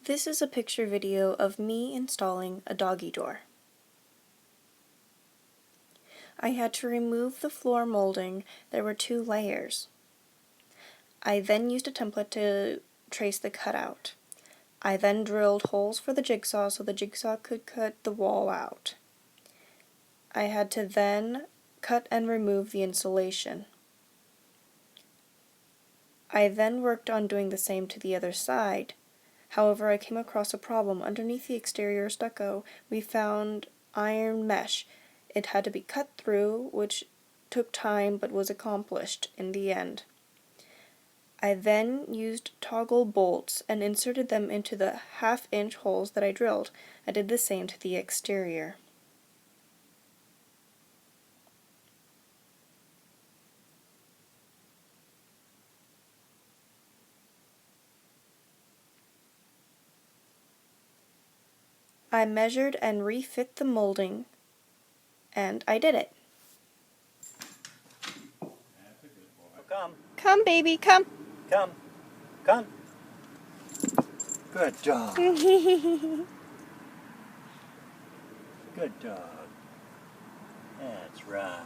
This is a picture video of me installing a doggy door. I had to remove the floor molding. There were 2 layers. I then used a template to trace the cutout. I then drilled holes for the jigsaw so the jigsaw could cut the wall out. I had to then cut and remove the insulation. I then worked on doing the same to the other side. However, I came across a problem. Underneath the exterior stucco, we found iron mesh. It had to be cut through, which took time but was accomplished in the end. I then used toggle bolts and inserted them into the 1/2-inch holes that I drilled. I did the same to the exterior. I measured and refit the molding, and I did it. Come. Come, baby, come. Come. Come. Good dog. Good dog. That's right.